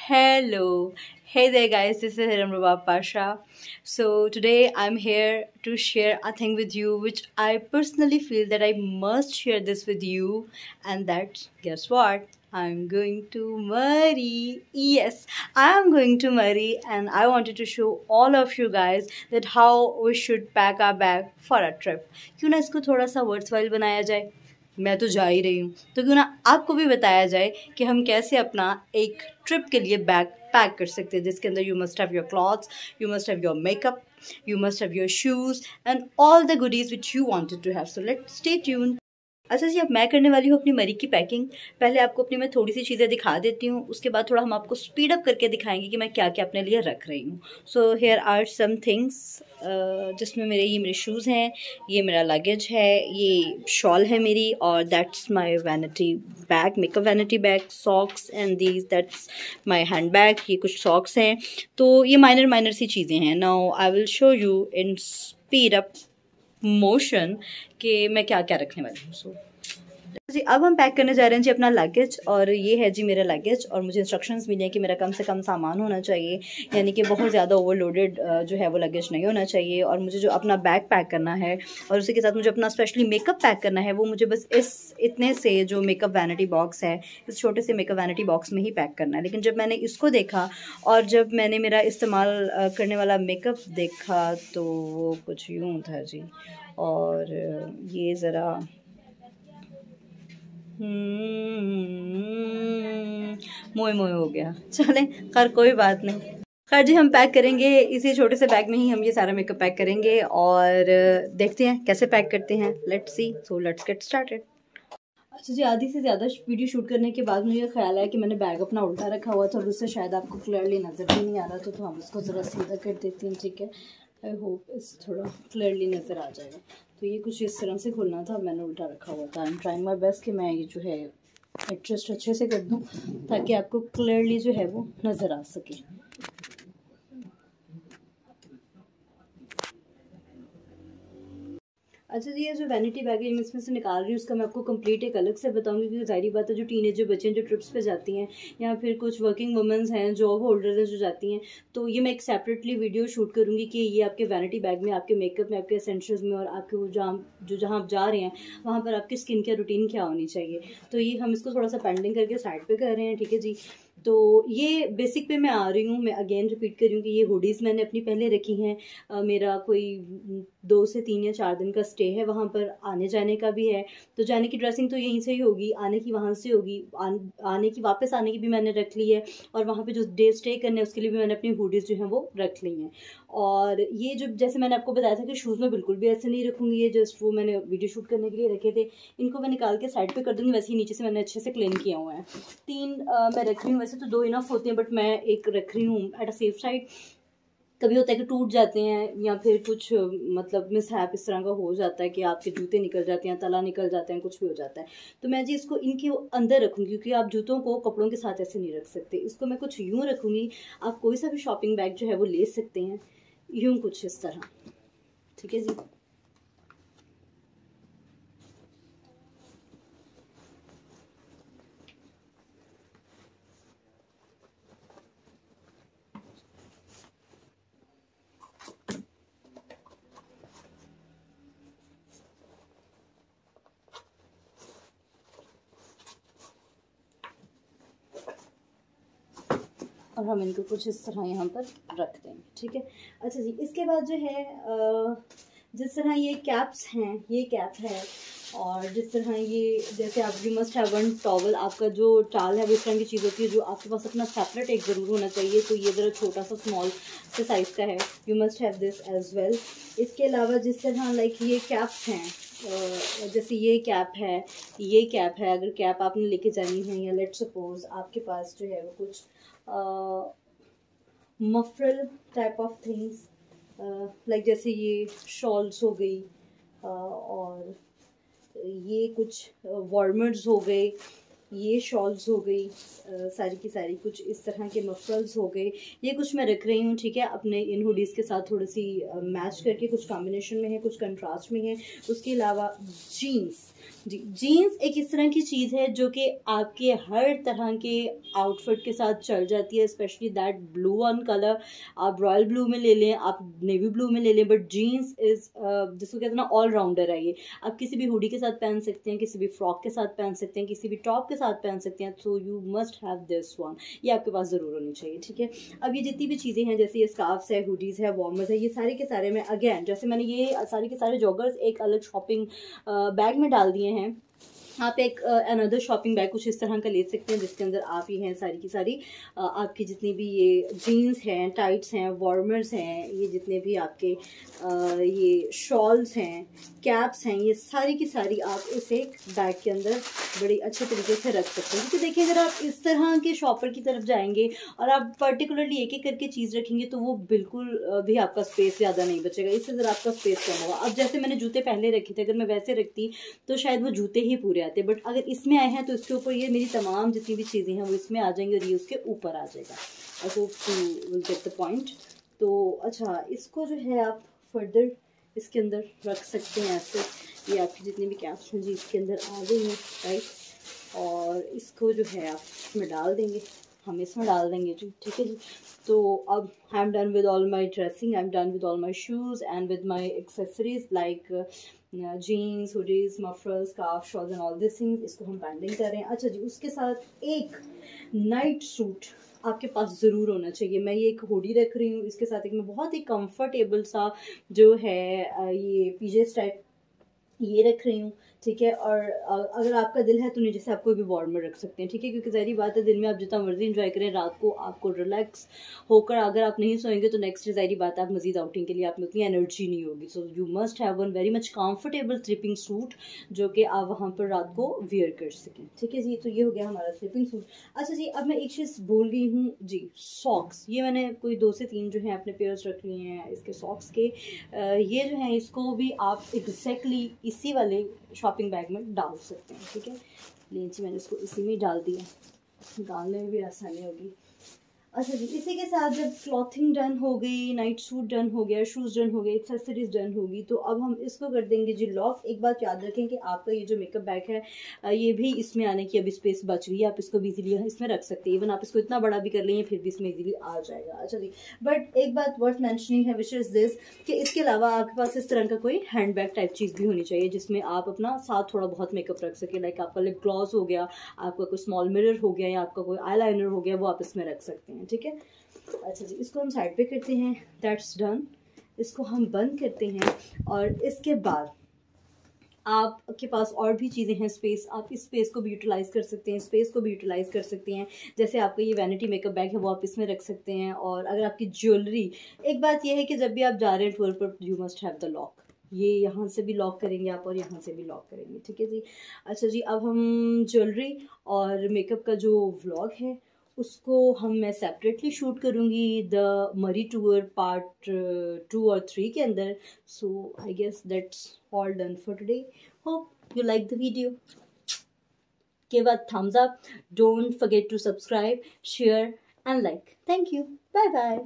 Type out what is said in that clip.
Hello. Hey there, guys. This is Hiram Rubab Pasha. So, today I'm here to share a thing with you which I personally feel that I must share this with you. And that's, guess what? I'm going to marry. Yes, I'm going to marry, and I wanted to show all of you guys that how we should pack our bag for a trip. क्यों ना इसको थोड़ा सा worthwhile बनाया जाए। मैं तो जा ही रही हूँ, तो क्यों ना आपको भी बताया जाए कि हम कैसे अपना एक ट्रिप के लिए बैग पैक कर सकते हैं, जिसके अंदर you must have your clothes, you must have your makeup, you must have your shoes and all the goodies which you wanted to have. So let's stay tuned. अच्छा जी, अब मैं करने वाली हूँ अपनी मरी की पैकिंग। पहले आपको अपनी मैं थोड़ी सी चीज़ें दिखा देती हूँ, उसके बाद थोड़ा हम आपको स्पीड अप करके दिखाएंगे कि मैं क्या क्या अपने लिए रख रही हूँ। So here are some things, जिसमें मेरे शूज़ हैं, ये मेरा लगेज है, ये शॉल है मेरी, और that's my vanity bag, makeup vanity bag, socks and these that's my hand bag. ये कुछ सॉक्स हैं, तो ये माइनर सी चीज़ें हैं। Now I will show you in speed up motion कि मैं क्या क्या रखने वाली हूँ। सो जी, अब हम पैक करने जा रहे हैं जी अपना लगेज, और ये है जी मेरा लगेज। और मुझे इंस्ट्रक्शंस मिले हैं कि मेरा कम से कम सामान होना चाहिए, यानी कि बहुत ज़्यादा ओवरलोडेड जो है वो लगेज नहीं होना चाहिए। और मुझे जो अपना बैग पैक करना है और उसी के साथ मुझे अपना स्पेशली मेकअप पैक करना है, वो मुझे बस इतने से जो मेकअप वैनिटी बॉक्स है, इस छोटे से मेकअप वैनिटी बॉक्स में ही पैक करना है। लेकिन जब मैंने इसको देखा और जब मैंने मेरा इस्तेमाल करने वाला मेकअप देखा, तो वो कुछ यूँ था जी। और ये ज़रा मोए मोए हो गया। चलें, खैर कोई बात नहीं। खैर जी, हम पैक करेंगे इसी छोटे से बैग में ही, हम ये सारा मेकअप पैक करेंगे और देखते हैं कैसे पैक करते हैं। Let's see, so let's get started. अच्छा जी, आधी से ज़्यादा वीडियो शूट करने के बाद मुझे ख्याल आया कि मैंने बैग अपना उल्टा रखा हुआ था और उससे शायद आपको क्लियरली नज़र भी नहीं आ रहा था, तो हम इसको ज़रा सीधा कर देते हैं। ठीक है, आई होप इस थोड़ा क्लियरली नज़र आ जाएगा। तो ये कुछ इस तरह से खुलना था, मैंने उल्टा रखा हुआ था। I am trying my best कि मैं ये जो है एडजस्ट अच्छे से कर दूँ ताकि आपको क्लियरली जो है वो नज़र आ सके। अच्छा जी, ये जो वैनिटी बैग है मैं इसमें से निकाल रही हूँ, उसका मैं आपको कंप्लीट एक अलग से बताऊंगी, क्योंकि जाहिर बात है जो टीनेजर बच्चे हैं जो ट्रिप्स पे जाती हैं, या फिर कुछ वर्किंग वुमेंस हैं, जॉब होल्डर्स हैं जो जाती हैं, तो ये मैं एक सेपरेटली वीडियो शूट करूँगी कि ये आपके वैनिटी बैग में, आपके मेकअप में, आपके एसेंशियल्स में, और आपके वो जहाँ आप जा रहे हैं वहाँ पर आपकी स्किन केयर रूटीन क्या होनी चाहिए। तो ये हम इसको थोड़ा सा पेंडिंग करके साइड पर कर रहे हैं। ठीक है जी, तो ये बेसिक पे मैं आ रही हूँ। मैं अगेन रिपीट कर रही हूँ कि ये हुडीज़ मैंने अपनी पहले रखी हैं। मेरा कोई 2 से 3 या 4 दिन का स्टे है, वहाँ पर आने जाने का भी है, तो जाने की ड्रेसिंग तो यहीं से ही होगी, आने की वहाँ से होगी, आने की वापस आने की भी मैंने रख ली है, और वहाँ पे जो डे स्टे करने उसके लिए भी मैंने अपनी हुडीज़ जो हैं वो रख ली हैं। और ये जो जैसे मैंने आपको बताया था कि शूज़ में बिल्कुल भी ऐसे नहीं रखूँगी, ये जस्ट वो मैंने वीडियो शूट करने के लिए रखे थे, इनको मैं निकाल के साइड पर कर दूँगी। वैसे ही नीचे से मैंने अच्छे से क्लीन किया हुआ है। 3 मैं रख रही हूँ, वैसे तो 2 इनफ होते हैं, बट मैं एक रख रही हूँ एट अ सेफ साइड। कभी होता है कि टूट जाते हैं या फिर कुछ मतलब मिसहैप इस तरह का हो जाता है कि आपके जूते निकल जाते हैं, तला निकल जाते हैं, कुछ भी हो जाता है, तो मैं जी इसको इनके अंदर रखूँगी, क्योंकि आप जूतों को कपड़ों के साथ ऐसे नहीं रख सकते। इसको मैं कुछ यूँ रखूँगी, आप कोई सा भी शॉपिंग बैग जो है वो ले सकते हैं, यूँ कुछ इस तरह। ठीक है जी। और हम इनको कुछ इस तरह यहाँ पर रख देंगे। ठीक है, अच्छा जी, इसके बाद जो है जिस तरह ये कैप्स हैं, ये कैप है, और जिस तरह ये जैसे आप you must have one towel, आपका जो टाल है वो इस तरह की चीज़ होती है जो आपके पास अपना सेपरेट एक ज़रूर होना चाहिए, तो ये ज़रा छोटा सा स्मॉल से साइज़ का है, you must have this as well. इसके अलावा जिस तरह लाइक ये कैप्स हैं, जैसे ये कैप है, ये कैप है, अगर कैप आपने लेके जानी है, या लेट सपोज आपके पास जो है वो कुछ muffler type of things, like जैसे ये शॉल्स हो गई, और ये कुछ वार्मर्स हो गए, ये शॉल्स हो गई, सारी की सारी कुछ इस तरह के मफरल्स हो गए, ये कुछ मैं रख रही हूँ। ठीक है, अपने इन हुडीज़ के साथ थोड़ी सी मैच करके, कुछ कॉम्बिनेशन में है, कुछ कंट्रास्ट में है। उसके अलावा जी, जीन्स एक इस तरह की चीज़ है जो कि आपके हर तरह के आउटफिट के साथ चल जाती है, specially that blue one colour. आप रॉयल ब्लू में ले लें, आप नेवी ब्लू में ले लें, बट जीन्स इज़ जिसको कहते हैं ना ऑल राउंडर है ये। आप किसी भी हुडी के साथ पहन सकते हैं, किसी भी फ्रॉक के साथ पहन सकते हैं, किसी भी टॉप के साथ पहन सकते हैं। So you must have this one, ये आपके पास ज़रूर होनी चाहिए, ठीक है। अब ये जितनी भी चीज़ें हैं, जैसे ये स्कार्फ्स है, हुडीज़ है, वार्मर्स है, ये सारे के सारे मैं अगेन जैसे मैंने ये सारे के सारे जॉगर्स एक अलग शॉपिंग बैग में डाल दिए हैं। आप एक अनदर शॉपिंग बैग कुछ इस तरह का ले सकते हैं, जिसके अंदर आप ही हैं सारी की सारी आपकी जितनी भी ये जीन्स हैं, टाइट्स हैं, वार्मर्स हैं, ये जितने भी आपके ये शॉल्स हैं, कैप्स हैं, ये सारी की सारी आप इस एक बैग के अंदर बड़ी अच्छे तरीके से रख सकते हैं। क्योंकि देखिए, अगर आप इस तरह के शॉपर की तरफ जाएंगे और आप पर्टिकुलरली एक एक करके चीज़ रखेंगे तो वो बिल्कुल भी आपका स्पेस ज़्यादा नहीं बचेगा, इससे ज़रा आपका स्पेस कम होगा। अब जैसे मैंने जूते पहले रखे थे, अगर मैं वैसे रखती तो शायद वो जूते ही पूरे आते, बट अगर इसमें आए हैं तो इसके ऊपर ये मेरी तमाम जितनी भी चीज़ें हैं वो इसमें आ जाएंगी और ये उसके ऊपर आ जाएगा। I hope you will get the point. तो अच्छा, इसको जो है आप फर्दर इसके अंदर रख सकते हैं ऐसे। ये आपकी जितनी भी कैप्स हैं जी इसके अंदर आ गई हैं, राइट। और इसको जो है आप इसमें डाल देंगे, हम इसमें डाल देंगे जी, ठीक है जी। तो अब I am done with all my dressing, I am done with all my shoes and with my accessories like jeans, hoodies, mufflers, scarf, shawls and all this things. इसको हम बैंडिंग कर रहे हैं। अच्छा जी, उसके साथ एक नाइट सूट आपके पास ज़रूर होना चाहिए। मैं ये एक हुडी रख रही हूँ, इसके साथ एक मैं बहुत ही कंफर्टेबल सा जो है ये पीजेस टाइप ये रख रही हूँ, ठीक है। और अगर आपका दिल है तो नीचे से आप कोई भी वार्मर रख सकते हैं, ठीक है। क्योंकि ज़ाहिर बात है, दिन में आप जितना मर्जी इंजॉय करें, रात को आपको रिलैक्स होकर अगर आप नहीं सोएंगे तो नेक्स्ट डे ज़ाहिर बात है आप मजीद आउटिंग के लिए आप में उतनी एनर्जी नहीं होगी। So you must have one very much comfortable sleeping suit जो कि आप वहाँ पर रात को वेयर कर सकें, ठीक है जी। तो ये हो गया हमारा स्लीपिंग सूट। अच्छा जी, अब मैं एक चीज़ भूल गई हूँ जी, सॉक्स। ये मैंने कोई 2 से 3 जो है अपने पेयर्स रख लिए हैं इसके सॉक्स के। ये जो है इसको भी आप एग्जैक्टली इसी वाले शॉपिंग बैग में डाल सकते हैं, ठीक है। लीजिए, मैंने इसको इसी में डाल दिया, निकालने में भी आसानी होगी। अच्छा जी, इसी के साथ जब क्लॉथिंग डन हो गई, नाइट सूट डन हो गया, शूज़ डन हो गए, एक्सेसरीज डन होगी, तो अब हम इसको कर देंगे जी लॉक। एक बात याद रखें कि आपका ये जो मेकअप बैग है ये भी इसमें आने की अभी स्पेस बच गई है, आप इसको भी इजीली इसमें रख सकते हैं। इवन आप इसको इतना बड़ा भी कर लेंगे फिर भी इसमें इजीली आ जाएगा। अच्छा जी, बट एक बात वर्थ मैंशनिंग है विच इज़ दिस कि इसके अलावा आपके पास इस तरह का कोई हैंड बैग टाइप चीज़ भी होनी चाहिए जिसमें आप अपना साथ थोड़ा बहुत मेकअप रख सके। लाइक आपका लिप ग्लॉस हो गया, आपका कोई स्मॉल मिरर हो गया, या आपका कोई आई लाइनर हो गया, वो आप इसमें रख सकते हैं, ठीक है। अच्छा जी, इसको हम साइड पे करते हैं, दैट्स डन। इसको हम बंद करते हैं और इसके बाद आपके पास और भी चीज़ें हैं, स्पेस, आप इस स्पेस को भी यूटिलाइज़ कर सकते हैं, स्पेस को भी यूटिलाइज़ कर सकते हैं। जैसे आपका ये वैनिटी मेकअप बैग है वो आप इसमें रख सकते हैं। और अगर आपकी ज्वेलरी, एक बात यह है कि जब भी आप जा रहे हैं टूर पर you must have the lock. ये यहाँ से भी लॉक करेंगे आप और यहाँ से भी लॉक करेंगे, ठीक है जी। अच्छा जी, अब हम ज्वेलरी और मेकअप का जो व्लॉग है उसको मैं सेपरेटली शूट करूँगी द मरी टूर पार्ट 2 और 3 के अंदर। So I guess that's all done for today. Hope you like the video. Give a thumbs up. Don't forget to subscribe, share and like. Thank you. Bye bye.